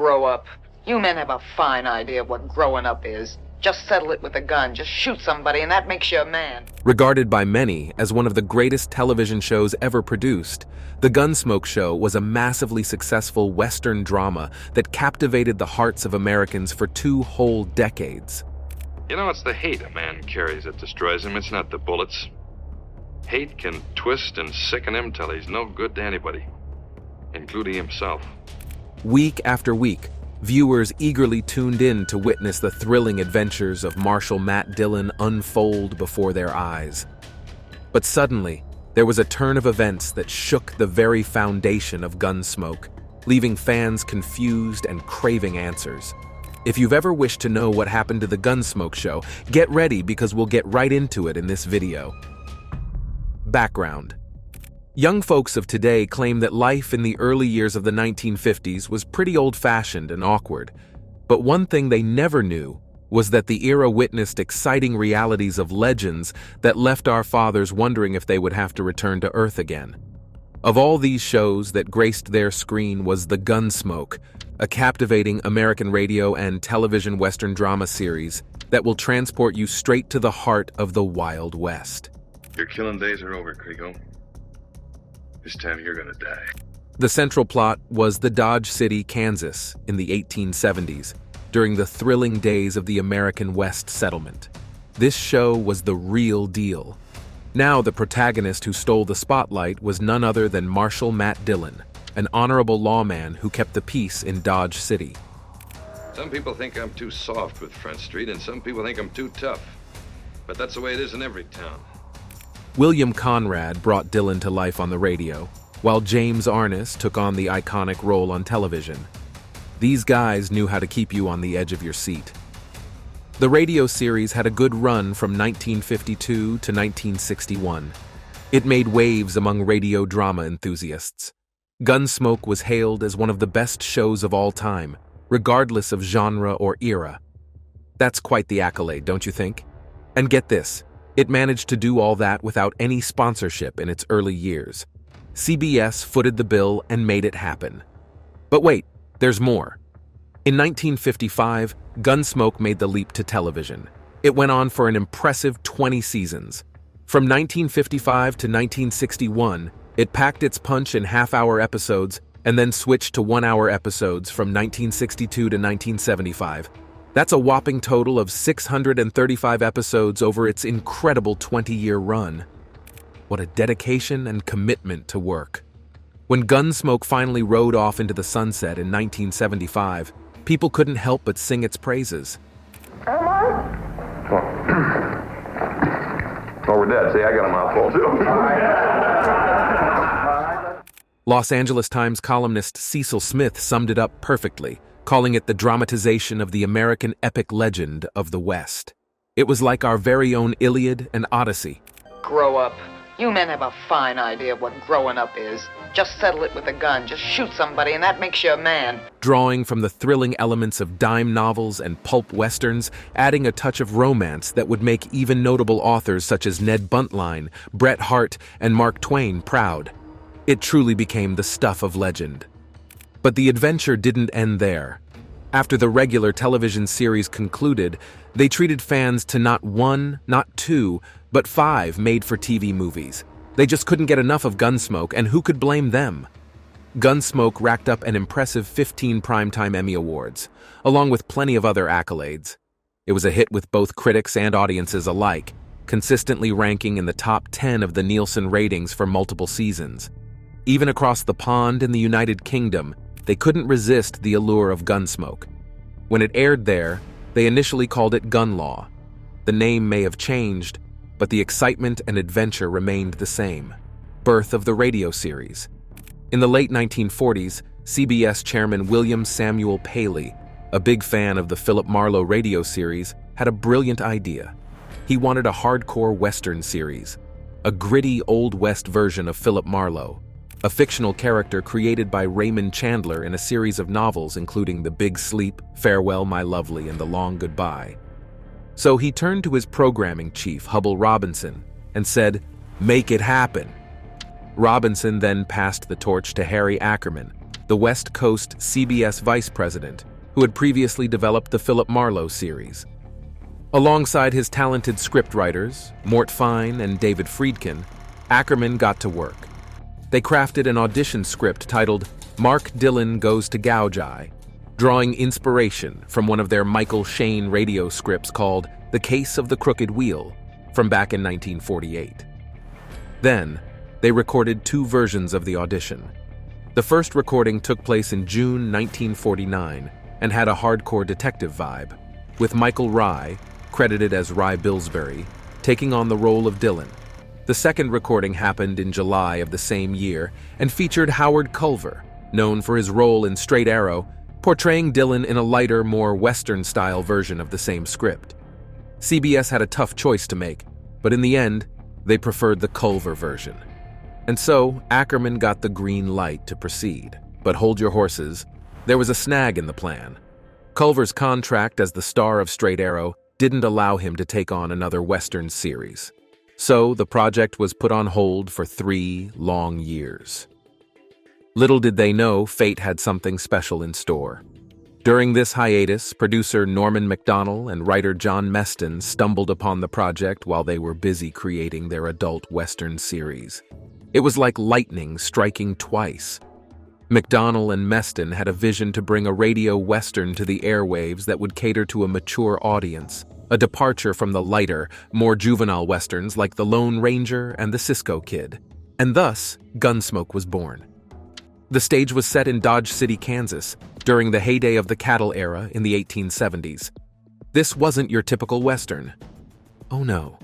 Grow up. You men have a fine idea of what growing up is. Just settle it with a gun. Just shoot somebody and that makes you a man. Regarded by many as one of the greatest television shows ever produced, The Gunsmoke Show was a massively successful Western drama that captivated the hearts of Americans for 2 whole decades. You know, it's the hate a man carries that destroys him. It's not the bullets. Hate can twist and sicken him till he's no good to anybody, including himself. Week after week, viewers eagerly tuned in to witness the thrilling adventures of Marshal Matt Dillon unfold before their eyes. But suddenly, there was a turn of events that shook the very foundation of Gunsmoke, leaving fans confused and craving answers. If you've ever wished to know what happened to the Gunsmoke Show, get ready because we'll get right into it in this video. Background. Young folks of today claim that life in the early years of the 1950s was pretty old-fashioned and awkward. But one thing they never knew was that the era witnessed exciting realities of legends that left our fathers wondering if they would have to return to Earth again. Of all these shows that graced their screen was The Gunsmoke, a captivating American radio and television Western drama series that will transport you straight to the heart of the Wild West. Your killing days are over, Krigo. This time you're gonna die. The central plot was the Dodge City, Kansas, in the 1870s, during the thrilling days of the American West settlement. This show was the real deal. Now the protagonist who stole the spotlight was none other than Marshal Matt Dillon, an honorable lawman who kept the peace in Dodge City. Some people think I'm too soft with Front Street, and some people think I'm too tough. But that's the way it is in every town. William Conrad brought Dillon to life on the radio, while James Arness took on the iconic role on television. These guys knew how to keep you on the edge of your seat. The radio series had a good run from 1952 to 1961. It made waves among radio drama enthusiasts. Gunsmoke was hailed as one of the best shows of all time, regardless of genre or era. That's quite the accolade, don't you think? And get this, it managed to do all that without any sponsorship in its early years. CBS footed the bill and made it happen. But wait, there's more. In 1955, Gunsmoke made the leap to television. It went on for an impressive 20 seasons. From 1955 to 1961, it packed its punch in half-hour episodes and then switched to one-hour episodes from 1962 to 1975. That's a whopping total of 635 episodes over its incredible 20-year run. What a dedication and commitment to work. When Gunsmoke finally rode off into the sunset in 1975, people couldn't help but sing its praises. Am I? Oh, we're dead. See, I got a mouthful too. Los Angeles Times columnist Cecil Smith summed it up perfectly, calling it the dramatization of the American epic legend of the West. It was like our very own Iliad and Odyssey. Grow up. You men have a fine idea of what growing up is. Just settle it with a gun. Just shoot somebody and that makes you a man. Drawing from the thrilling elements of dime novels and pulp westerns, adding a touch of romance that would make even notable authors such as Ned Buntline, Bret Harte, and Mark Twain proud. It truly became the stuff of legend. But the adventure didn't end there. After the regular television series concluded, they treated fans to not 1, not 2, but 5 made-for-TV movies. They just couldn't get enough of Gunsmoke, and who could blame them? Gunsmoke racked up an impressive 15 Primetime Emmy Awards, along with plenty of other accolades. It was a hit with both critics and audiences alike, consistently ranking in the top 10 of the Nielsen ratings for multiple seasons. Even across the pond in the United Kingdom, they couldn't resist the allure of Gunsmoke. When it aired there, they initially called it Gun Law. The name may have changed, but the excitement and adventure remained the same. Birth of the radio series. In the late 1940s, CBS chairman William Samuel Paley, a big fan of the Philip Marlowe radio series, had a brilliant idea. He wanted a hardcore Western series, a gritty Old West version of Philip Marlowe, a fictional character created by Raymond Chandler in a series of novels including The Big Sleep, Farewell, My Lovely, and The Long Goodbye. So he turned to his programming chief, Hubble Robinson, and said, "Make it happen." Robinson then passed the torch to Harry Ackerman, the West Coast CBS vice president, who had previously developed the Philip Marlowe series. Alongside his talented scriptwriters, Mort Fine and David Friedkin, Ackerman got to work. They crafted an audition script titled Mark Dillon Goes to Gouge Eye, drawing inspiration from one of their Michael Shayne radio scripts called The Case of the Crooked Wheel from back in 1948. Then, they recorded 2 versions of the audition. The first recording took place in June 1949 and had a hardcore detective vibe, with Michael Rye, credited as Rye Billsbury, taking on the role of Dillon. The second recording happened in July of the same year and featured Howard Culver, known for his role in Straight Arrow, portraying Dillon in a lighter, more Western-style version of the same script. CBS had a tough choice to make, but in the end, they preferred the Culver version. And so, Ackerman got the green light to proceed. But hold your horses, there was a snag in the plan. Culver's contract as the star of Straight Arrow didn't allow him to take on another Western series. So, the project was put on hold for 3 long years. Little did they know fate had something special in store. During this hiatus, producer Norman Macdonnell and writer John Meston stumbled upon the project while they were busy creating their adult Western series. It was like lightning striking twice. Macdonnell and Meston had a vision to bring a radio Western to the airwaves that would cater to a mature audience, a departure from the lighter, more juvenile Westerns like The Lone Ranger and The Cisco Kid. And thus, Gunsmoke was born. The stage was set in Dodge City, Kansas, during the heyday of the cattle era in the 1870s. This wasn't your typical Western. Oh no.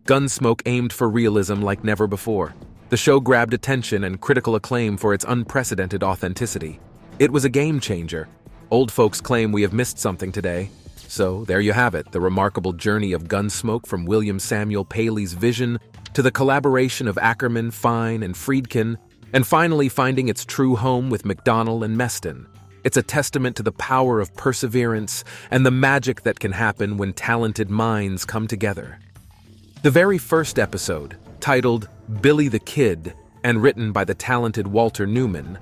Gunsmoke aimed for realism like never before. The show grabbed attention and critical acclaim for its unprecedented authenticity. It was a game changer. Old folks claim we have missed something today. So there you have it, the remarkable journey of Gunsmoke from William Samuel Paley's vision to the collaboration of Ackerman, Fine, and Friedkin, and finally finding its true home with Macdonnell and Meston. It's a testament to the power of perseverance and the magic that can happen when talented minds come together. The very first episode, titled Billy the Kid and written by the talented Walter Newman,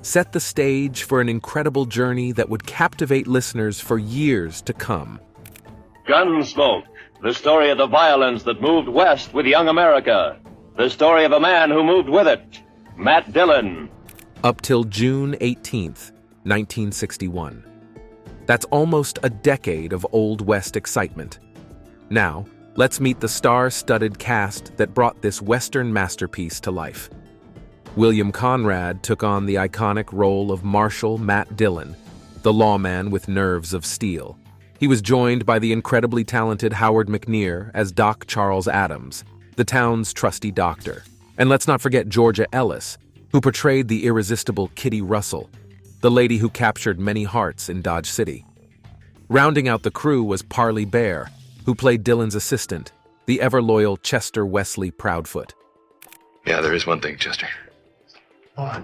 set the stage for an incredible journey that would captivate listeners for years to come. Gunsmoke, the story of the violence that moved west with young America. The story of a man who moved with it, Matt Dillon. Up till June 18th, 1961. That's almost a decade of Old West excitement. Now, let's meet the star-studded cast that brought this Western masterpiece to life. William Conrad took on the iconic role of Marshal Matt Dillon, the lawman with nerves of steel. He was joined by the incredibly talented Howard McNear as Doc Charles Adams, the town's trusty doctor. And let's not forget Georgia Ellis, who portrayed the irresistible Kitty Russell, the lady who captured many hearts in Dodge City. Rounding out the crew was Parley Bear, who played Dillon's assistant, the ever-loyal Chester Wesley Proudfoot. Yeah, there is one thing, Chester. What?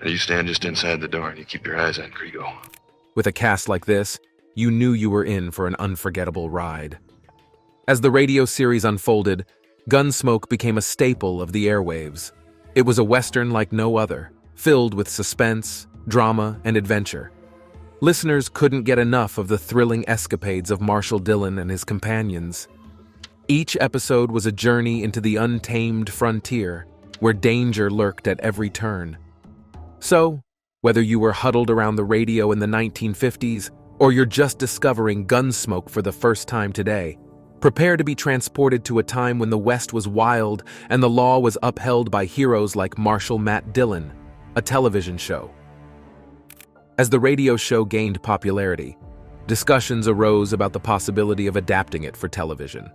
You stand just inside the door and you keep your eyes on Krigo. With a cast like this, you knew you were in for an unforgettable ride. As the radio series unfolded, Gunsmoke became a staple of the airwaves. It was a Western like no other, filled with suspense, drama, and adventure. Listeners couldn't get enough of the thrilling escapades of Marshal Dillon and his companions. Each episode was a journey into the untamed frontier, where danger lurked at every turn. So, whether you were huddled around the radio in the 1950s, or you're just discovering Gunsmoke for the first time today, prepare to be transported to a time when the West was wild and the law was upheld by heroes like Marshal Matt Dillon, a television show. As the radio show gained popularity, discussions arose about the possibility of adapting it for television.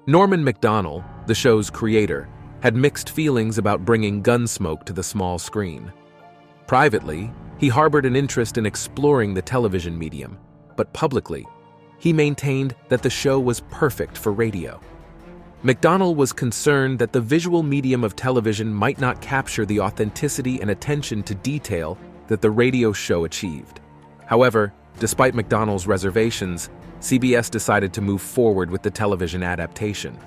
Norman Macdonnell, the show's creator, had mixed feelings about bringing Gunsmoke to the small screen. Privately, he harbored an interest in exploring the television medium, but publicly, he maintained that the show was perfect for radio. Macdonnell was concerned that the visual medium of television might not capture the authenticity and attention to detail that the radio show achieved. However, despite Macdonnell's reservations, CBS decided to move forward with the television adaptation.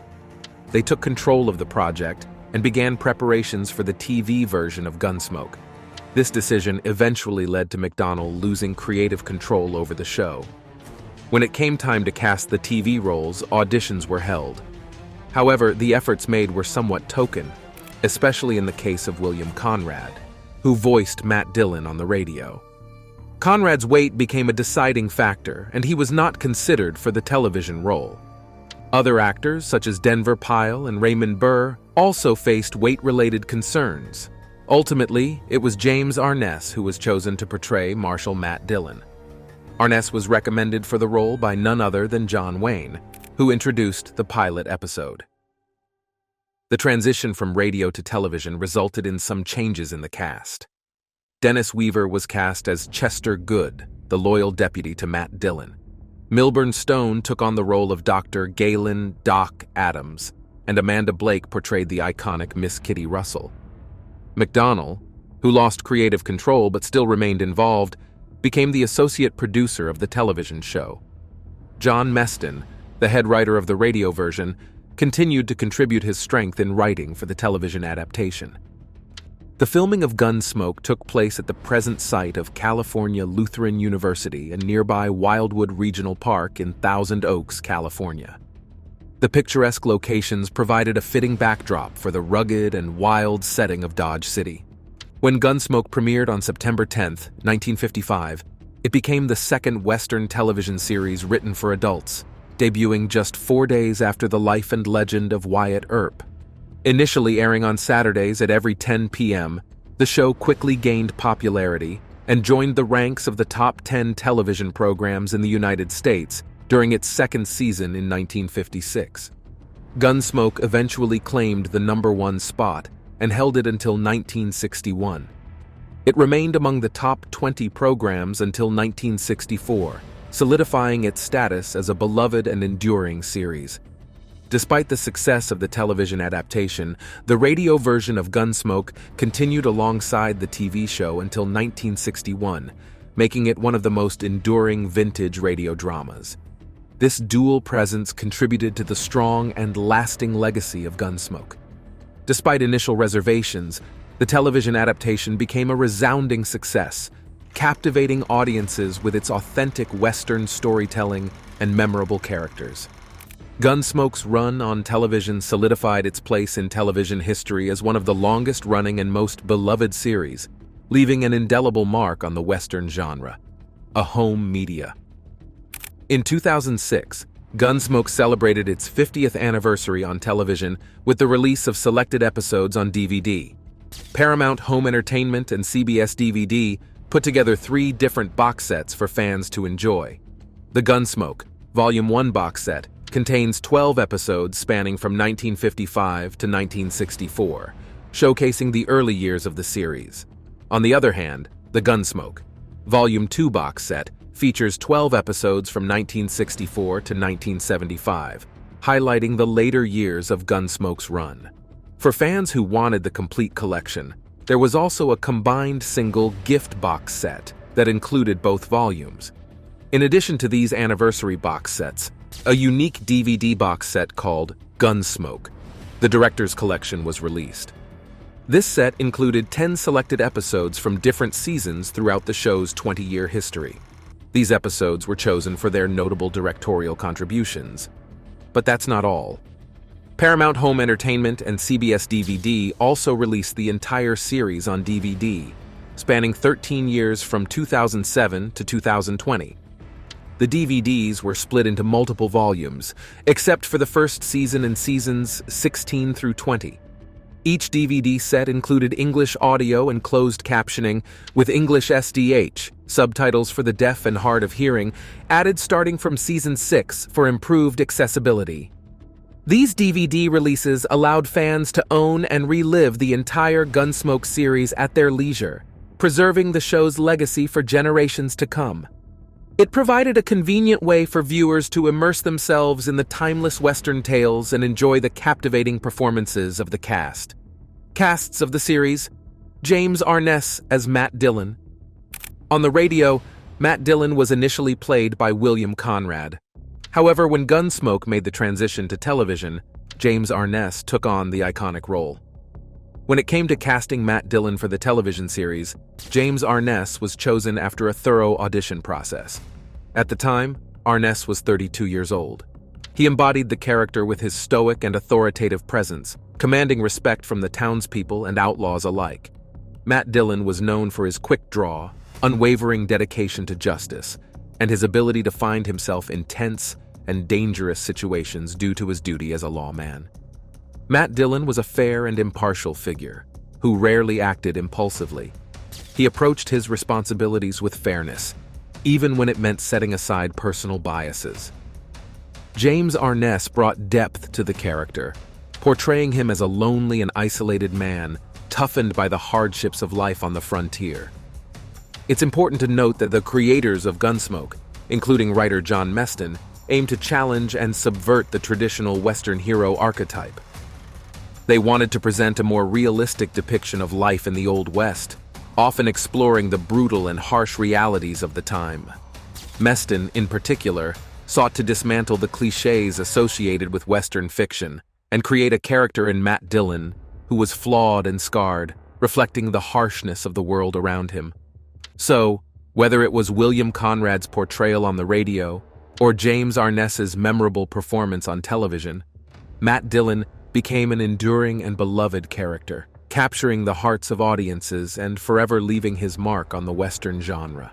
They took control of the project and began preparations for the TV version of Gunsmoke. This decision eventually led to McDonnell losing creative control over the show. When it came time to cast the TV roles, auditions were held. However, the efforts made were somewhat token, especially in the case of William Conrad, who voiced Matt Dillon on the radio. Conrad's weight became a deciding factor, and he was not considered for the television role. Other actors, such as Denver Pyle and Raymond Burr, also faced weight-related concerns. Ultimately, it was James Arness who was chosen to portray Marshal Matt Dillon. Arness was recommended for the role by none other than John Wayne, who introduced the pilot episode. The transition from radio to television resulted in some changes in the cast. Dennis Weaver was cast as Chester Good, the loyal deputy to Matt Dillon. Milburn Stone took on the role of Dr. Galen "Doc" Adams, and Amanda Blake portrayed the iconic Miss Kitty Russell. McDonnell, who lost creative control but still remained involved, became the associate producer of the television show. John Meston, the head writer of the radio version, continued to contribute his strength in writing for the television adaptation. The filming of Gunsmoke took place at the present site of California Lutheran University and nearby Wildwood Regional Park in Thousand Oaks, California. The picturesque locations provided a fitting backdrop for the rugged and wild setting of Dodge City. When Gunsmoke premiered on September 10, 1955, it became the second Western television series written for adults, debuting just 4 days after the life and legend of Wyatt Earp. Initially airing on Saturdays at every 10 p.m., the show quickly gained popularity and joined the ranks of the top 10 television programs in the United States during its second season in 1956. Gunsmoke eventually claimed the #1 spot and held it until 1961. It remained among the top 20 programs until 1964, solidifying its status as a beloved and enduring series. Despite the success of the television adaptation, the radio version of Gunsmoke continued alongside the TV show until 1961, making it one of the most enduring vintage radio dramas. This dual presence contributed to the strong and lasting legacy of Gunsmoke. Despite initial reservations, the television adaptation became a resounding success, captivating audiences with its authentic Western storytelling and memorable characters. Gunsmoke's run on television solidified its place in television history as one of the longest-running and most beloved series, leaving an indelible mark on the Western genre, a home media. In 2006, Gunsmoke celebrated its 50th anniversary on television with the release of selected episodes on DVD. Paramount Home Entertainment and CBS DVD put together 3 different box sets for fans to enjoy. The Gunsmoke, Volume 1 box set, contains 12 episodes spanning from 1955 to 1964, showcasing the early years of the series. On the other hand, the Gunsmoke, Volume 2 box set, features 12 episodes from 1964 to 1975, highlighting the later years of Gunsmoke's run. For fans who wanted the complete collection, there was also a combined single gift box set that included both volumes. In addition to these anniversary box sets, a unique DVD box set called Gunsmoke, the Director's Collection, was released. This set included 10 selected episodes from different seasons throughout the show's 20-year history. These episodes were chosen for their notable directorial contributions. But that's not all. Paramount Home Entertainment and CBS DVD also released the entire series on DVD, spanning 13 years from 2007 to 2020. The DVDs were split into multiple volumes, except for the first season and seasons 16 through 20. Each DVD set included English audio and closed captioning, with English SDH, subtitles for the deaf and hard of hearing, added starting from Season 6 for improved accessibility. These DVD releases allowed fans to own and relive the entire Gunsmoke series at their leisure, preserving the show's legacy for generations to come. It provided a convenient way for viewers to immerse themselves in the timeless Western tales and enjoy the captivating performances of the cast. Casts of the series: James Arness as Matt Dillon. On the radio, Matt Dillon was initially played by William Conrad. However, when Gunsmoke made the transition to television, James Arness took on the iconic role. When it came to casting Matt Dillon for the television series, James Arness was chosen after a thorough audition process. At the time, Arness was 32 years old. He embodied the character with his stoic and authoritative presence, commanding respect from the townspeople and outlaws alike. Matt Dillon was known for his quick draw, unwavering dedication to justice, and his ability to find himself in tense and dangerous situations due to his duty as a lawman. Matt Dillon was a fair and impartial figure, who rarely acted impulsively. He approached his responsibilities with fairness, even when it meant setting aside personal biases. James Arness brought depth to the character, portraying him as a lonely and isolated man, toughened by the hardships of life on the frontier. It's important to note that the creators of Gunsmoke, including writer John Meston, aimed to challenge and subvert the traditional Western hero archetype. They wanted to present a more realistic depiction of life in the Old West, often exploring the brutal and harsh realities of the time. Meston, in particular, sought to dismantle the cliches associated with Western fiction and create a character in Matt Dillon who was flawed and scarred, reflecting the harshness of the world around him. So, whether it was William Conrad's portrayal on the radio or James Arness's memorable performance on television, Matt Dillon became an enduring and beloved character, capturing the hearts of audiences and forever leaving his mark on the Western genre.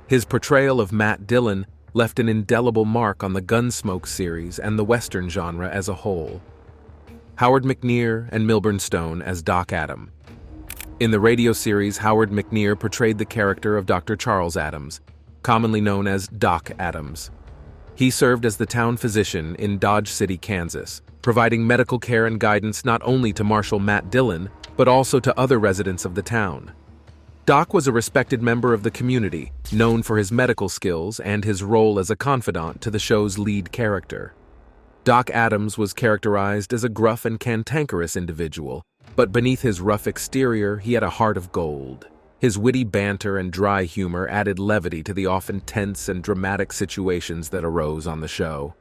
His portrayal of Matt Dillon left an indelible mark on the Gunsmoke series and the Western genre as a whole. Howard McNear and Milburn Stone as Doc Adam. In the radio series, Howard McNear portrayed the character of Dr. Charles Adams, commonly known as Doc Adams. He served as the town physician in Dodge City, Kansas, providing medical care and guidance not only to Marshal Matt Dillon, but also to other residents of the town. Doc was a respected member of the community, known for his medical skills and his role as a confidant to the show's lead character. Doc Adams was characterized as a gruff and cantankerous individual, but beneath his rough exterior, he had a heart of gold. His witty banter and dry humor added levity to the often tense and dramatic situations that arose on the show.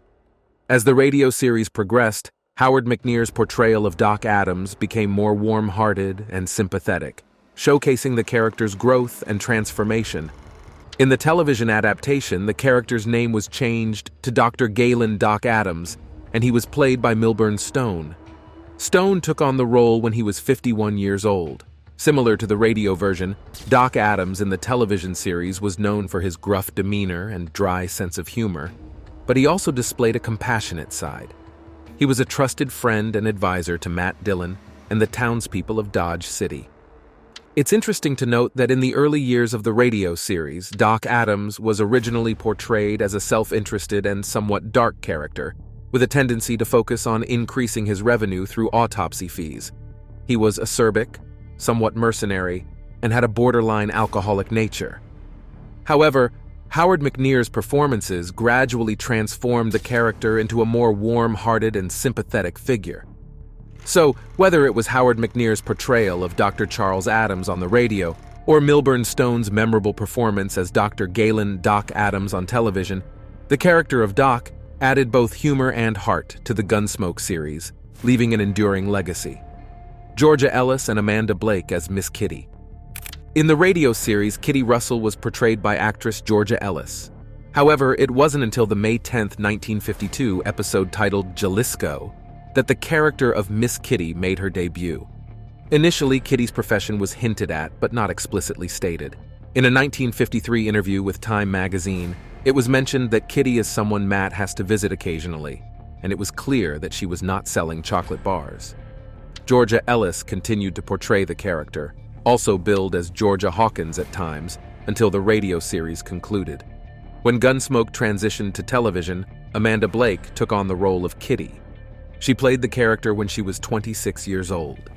As the radio series progressed, Howard McNear's portrayal of Doc Adams became more warm-hearted and sympathetic, showcasing the character's growth and transformation. In the television adaptation, the character's name was changed to Dr. Galen Doc Adams, and he was played by Milburn Stone. Stone took on the role when he was 51 years old. Similar to the radio version, Doc Adams in the television series was known for his gruff demeanor and dry sense of humor, but he also displayed a compassionate side. He was a trusted friend and advisor to Matt Dillon and the townspeople of Dodge City. It's interesting to note that in the early years of the radio series, Doc Adams was originally portrayed as a self-interested and somewhat dark character, with a tendency to focus on increasing his revenue through autopsy fees. He was acerbic, somewhat mercenary, and had a borderline alcoholic nature. However, Howard McNear's performances gradually transformed the character into a more warm-hearted and sympathetic figure. So, whether it was Howard McNear's portrayal of Dr. Charles Adams on the radio, or Milburn Stone's memorable performance as Dr. Galen Doc Adams on television, the character of Doc added both humor and heart to the Gunsmoke series, leaving an enduring legacy. Georgia Ellis and Amanda Blake as Miss Kitty. In the radio series, Kitty Russell was portrayed by actress Georgia Ellis. However, it wasn't until the May 10, 1952 episode titled Jalisco that the character of Miss Kitty made her debut. Initially, Kitty's profession was hinted at, but not explicitly stated. In a 1953 interview with Time magazine, it was mentioned that Kitty is someone Matt has to visit occasionally, and it was clear that she was not selling chocolate bars. Georgia Ellis continued to portray the character, also billed as Georgia Hawkins at times, until the radio series concluded. When Gunsmoke transitioned to television, Amanda Blake took on the role of Kitty. She played the character when she was 26 years old.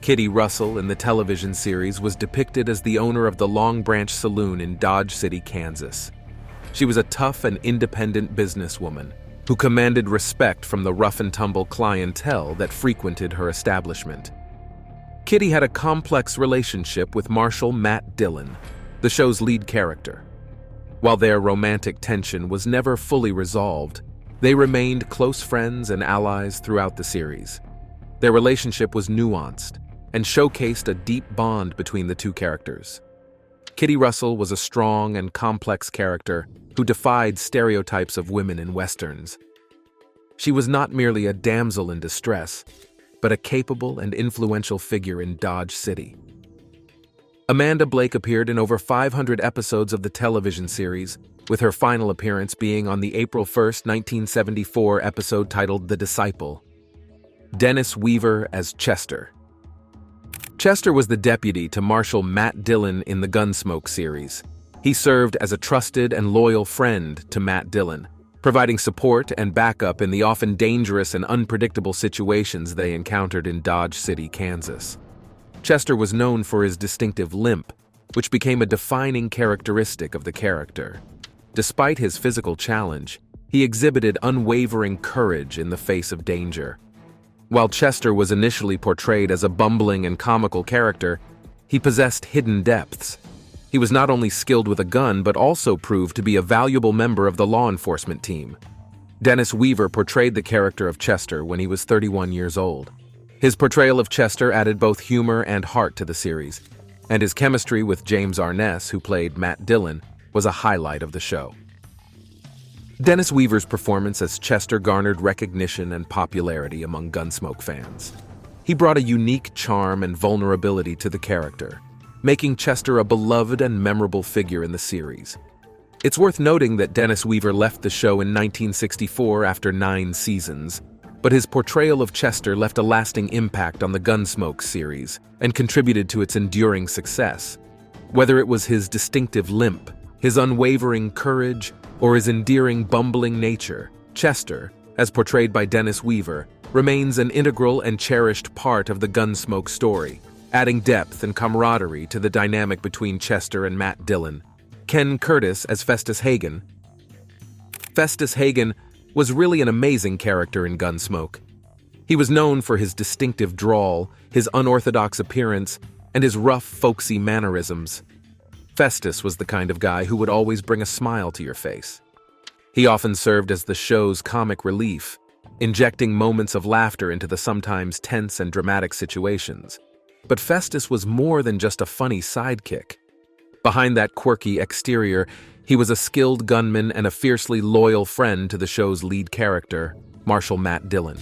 Kitty Russell in the television series was depicted as the owner of the Long Branch Saloon in Dodge City, Kansas. She was a tough and independent businesswoman who commanded respect from the rough-and-tumble clientele that frequented her establishment. Kitty had a complex relationship with Marshal Matt Dillon, the show's lead character. While their romantic tension was never fully resolved, they remained close friends and allies throughout the series. Their relationship was nuanced, and showcased a deep bond between the two characters. Kitty Russell was a strong and complex character who defied stereotypes of women in westerns. She was not merely a damsel in distress, but a capable and influential figure in Dodge City. Amanda Blake appeared in over 500 episodes of the television series, with her final appearance being on the April 1, 1974 episode titled The Disciple. Dennis Weaver as Chester. Chester was the deputy to Marshal Matt Dillon in the Gunsmoke series. He served as a trusted and loyal friend to Matt Dillon, providing support and backup in the often dangerous and unpredictable situations they encountered in Dodge City, Kansas. Chester was known for his distinctive limp, which became a defining characteristic of the character. Despite his physical challenge, he exhibited unwavering courage in the face of danger. While Chester was initially portrayed as a bumbling and comical character, he possessed hidden depths. He was not only skilled with a gun but also proved to be a valuable member of the law enforcement team. Dennis Weaver portrayed the character of Chester when he was 31 years old. His portrayal of Chester added both humor and heart to the series, and his chemistry with James Arness, who played Matt Dillon, was a highlight of the show. Dennis Weaver's performance as Chester garnered recognition and popularity among Gunsmoke fans. He brought a unique charm and vulnerability to the character, making Chester a beloved and memorable figure in the series. It's worth noting that Dennis Weaver left the show in 1964 after 9 seasons, but his portrayal of Chester left a lasting impact on the Gunsmoke series and contributed to its enduring success. Whether it was his distinctive limp, his unwavering courage, or his endearing bumbling nature, Chester, as portrayed by Dennis Weaver, remains an integral and cherished part of the Gunsmoke story, adding depth and camaraderie to the dynamic between Chester and Matt Dillon. Ken Curtis as Festus Hagen. Festus Hagen was really an amazing character in Gunsmoke. He was known for his distinctive drawl, his unorthodox appearance, and his rough, folksy mannerisms. Festus was the kind of guy who would always bring a smile to your face. He often served as the show's comic relief, injecting moments of laughter into the sometimes tense and dramatic situations. But Festus was more than just a funny sidekick. Behind that quirky exterior, he was a skilled gunman and a fiercely loyal friend to the show's lead character, Marshal Matt Dillon.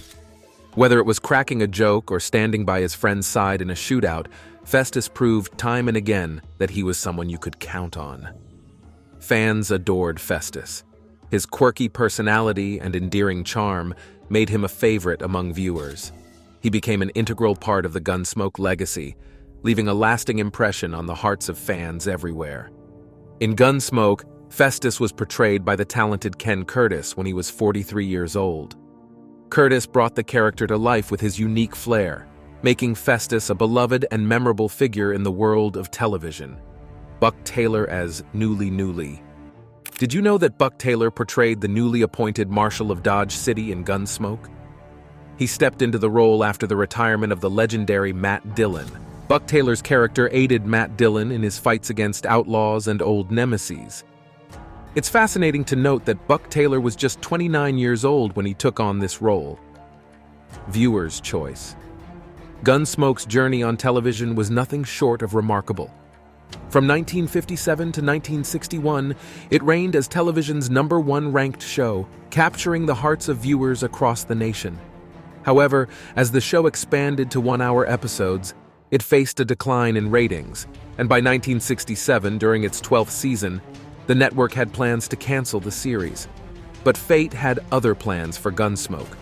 Whether it was cracking a joke or standing by his friend's side in a shootout, Festus proved time and again that he was someone you could count on. Fans adored Festus. His quirky personality and endearing charm made him a favorite among viewers. He became an integral part of the Gunsmoke legacy, leaving a lasting impression on the hearts of fans everywhere. In Gunsmoke, Festus was portrayed by the talented Ken Curtis when he was 43 years old. Curtis brought the character to life with his unique flair, making Festus a beloved and memorable figure in the world of television. Buck Taylor as Newly. Did you know that Buck Taylor portrayed the newly appointed Marshal of Dodge City in Gunsmoke? He stepped into the role after the retirement of the legendary Matt Dillon. Buck Taylor's character aided Matt Dillon in his fights against outlaws and old nemeses. It's fascinating to note that Buck Taylor was just 29 years old when he took on this role. Viewer's choice. Gunsmoke's journey on television was nothing short of remarkable. From 1957 to 1961, it reigned as television's #1 ranked show, capturing the hearts of viewers across the nation. However, as the show expanded to 1-hour episodes, it faced a decline in ratings, and by 1967, during its 12th season, the network had plans to cancel the series. But fate had other plans for Gunsmoke.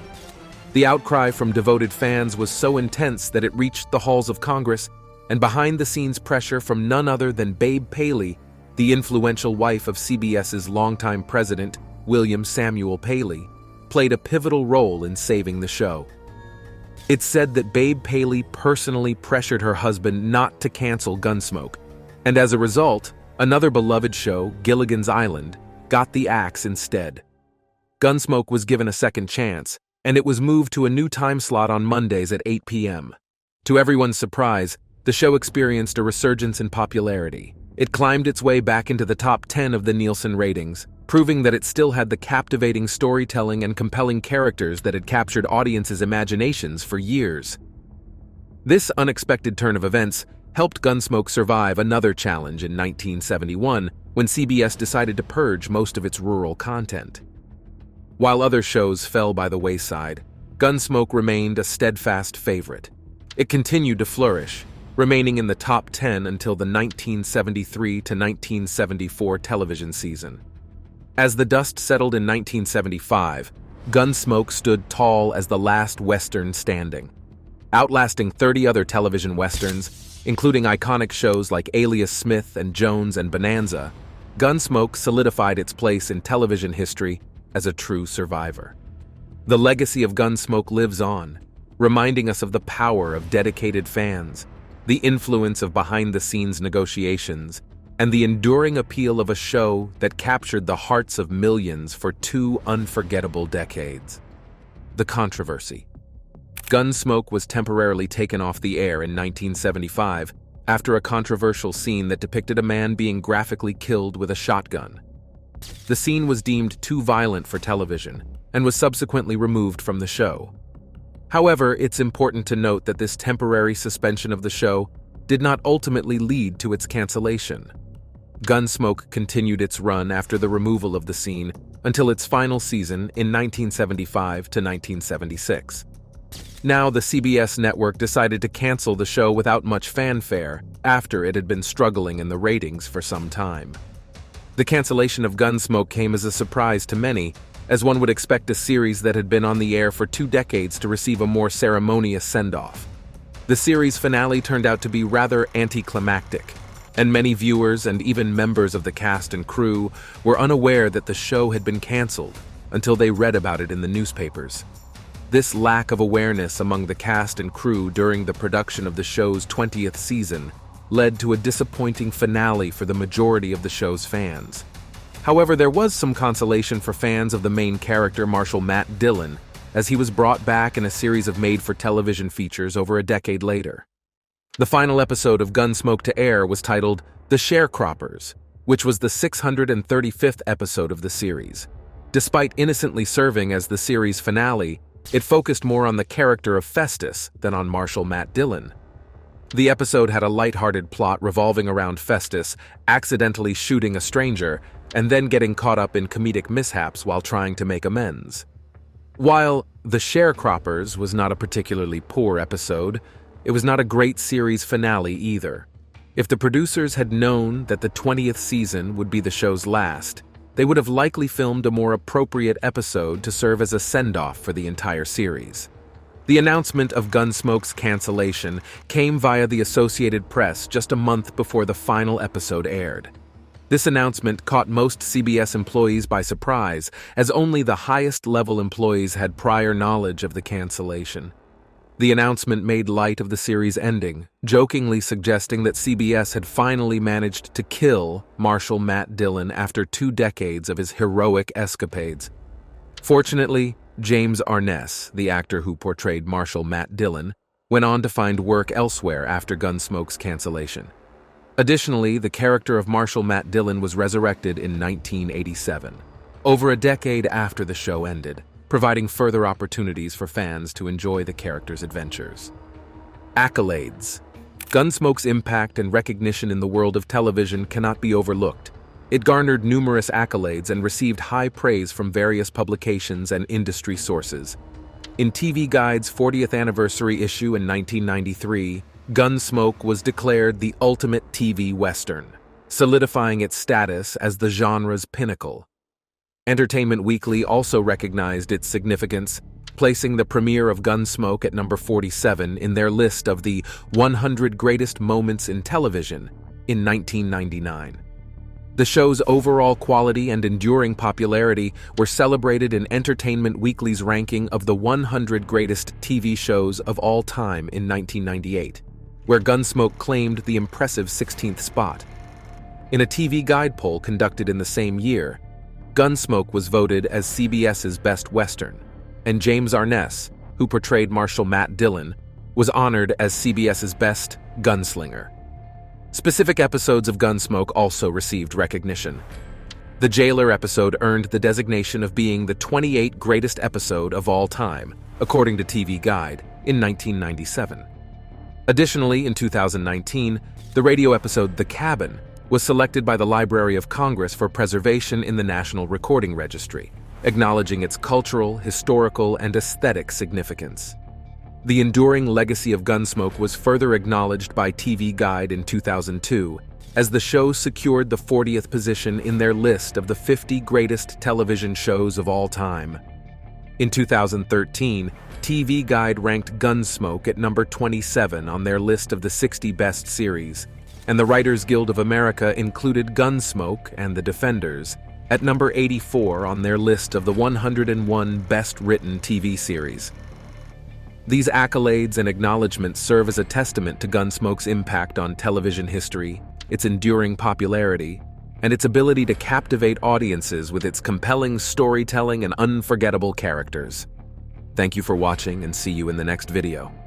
The outcry from devoted fans was so intense that it reached the halls of Congress, and behind-the-scenes pressure from none other than Babe Paley, the influential wife of CBS's longtime president, William Samuel Paley, played a pivotal role in saving the show. It's said that Babe Paley personally pressured her husband not to cancel Gunsmoke, and as a result, another beloved show, Gilligan's Island, got the axe instead. Gunsmoke was given a second chance, and it was moved to a new time slot on Mondays at 8 p.m. To everyone's surprise, the show experienced a resurgence in popularity. It climbed its way back into the top 10 of the Nielsen ratings, proving that it still had the captivating storytelling and compelling characters that had captured audiences' imaginations for years. This unexpected turn of events helped Gunsmoke survive another challenge in 1971 when CBS decided to purge most of its rural content. While other shows fell by the wayside, Gunsmoke remained a steadfast favorite. It continued to flourish, remaining in the top 10 until the 1973 to 1974 television season. As the dust settled in 1975, Gunsmoke stood tall as the last Western standing. Outlasting 30 other television Westerns, including iconic shows like Alias Smith and Jones and Bonanza, Gunsmoke solidified its place in television history as a true survivor. The legacy of Gunsmoke lives on, reminding us of the power of dedicated fans, the influence of behind-the-scenes negotiations, and the enduring appeal of a show that captured the hearts of millions for 2 unforgettable decades. The controversy. Gunsmoke was temporarily taken off the air in 1975 after a controversial scene that depicted a man being graphically killed with a shotgun. The scene was deemed too violent for television and was subsequently removed from the show. However, it's important to note that this temporary suspension of the show did not ultimately lead to its cancellation. Gunsmoke continued its run after the removal of the scene until its final season in 1975 to 1976. Now, the CBS network decided to cancel the show without much fanfare after it had been struggling in the ratings for some time. The cancellation of Gunsmoke came as a surprise to many, as one would expect a series that had been on the air for 2 decades to receive a more ceremonious send-off. The series finale turned out to be rather anticlimactic, and many viewers and even members of the cast and crew were unaware that the show had been canceled until they read about it in the newspapers. This lack of awareness among the cast and crew during the production of the show's 20th season led to a disappointing finale for the majority of the show's fans. However, there was some consolation for fans of the main character, Marshal Matt Dillon, as he was brought back in a series of made-for-television features over a decade later. The final episode of Gunsmoke to air was titled The Sharecroppers, which was the 635th episode of the series. Despite innocently serving as the series finale, it focused more on the character of Festus than on Marshal Matt Dillon. The episode had a lighthearted plot revolving around Festus accidentally shooting a stranger and then getting caught up in comedic mishaps while trying to make amends. While The Sharecroppers was not a particularly poor episode, it was not a great series finale either. If the producers had known that the 20th season would be the show's last, they would have likely filmed a more appropriate episode to serve as a send-off for the entire series. The announcement of Gunsmoke's cancellation came via the Associated Press just a month before the final episode aired. This announcement caught most CBS employees by surprise, as only the highest-level employees had prior knowledge of the cancellation. The announcement made light of the series ending, jokingly suggesting that CBS had finally managed to kill Marshal Matt Dillon after 2 decades of his heroic escapades. Fortunately, James Arness, the actor who portrayed Marshal Matt Dillon, went on to find work elsewhere after Gunsmoke's cancellation. Additionally, the character of Marshal Matt Dillon was resurrected in 1987, over a decade after the show ended, providing further opportunities for fans to enjoy the character's adventures. Accolades. Gunsmoke's impact and recognition in the world of television cannot be overlooked. It garnered numerous accolades and received high praise from various publications and industry sources. In TV Guide's 40th anniversary issue in 1993, Gunsmoke was declared the ultimate TV Western, solidifying its status as the genre's pinnacle. Entertainment Weekly also recognized its significance, placing the premiere of Gunsmoke at number 47 in their list of the 100 greatest moments in television in 1999. The show's overall quality and enduring popularity were celebrated in Entertainment Weekly's ranking of the 100 greatest TV shows of all time in 1998, where Gunsmoke claimed the impressive 16th spot. In a TV Guide poll conducted in the same year, Gunsmoke was voted as CBS's best Western, and James Arness, who portrayed Marshal Matt Dillon, was honored as CBS's best gunslinger. Specific episodes of Gunsmoke also received recognition. The Jailer episode earned the designation of being the 28th greatest episode of all time, according to TV Guide, in 1997. Additionally, in 2019, the radio episode The Cabin was selected by the Library of Congress for preservation in the National Recording Registry, acknowledging its cultural, historical, and aesthetic significance. The enduring legacy of Gunsmoke was further acknowledged by TV Guide in 2002, as the show secured the 40th position in their list of the 50 greatest television shows of all time. In 2013, TV Guide ranked Gunsmoke at number 27 on their list of the 60 best series, and the Writers Guild of America included Gunsmoke and The Defenders at number 84 on their list of the 101 best-written TV series. These accolades and acknowledgments serve as a testament to Gunsmoke's impact on television history, its enduring popularity, and its ability to captivate audiences with its compelling storytelling and unforgettable characters. Thank you for watching, and see you in the next video.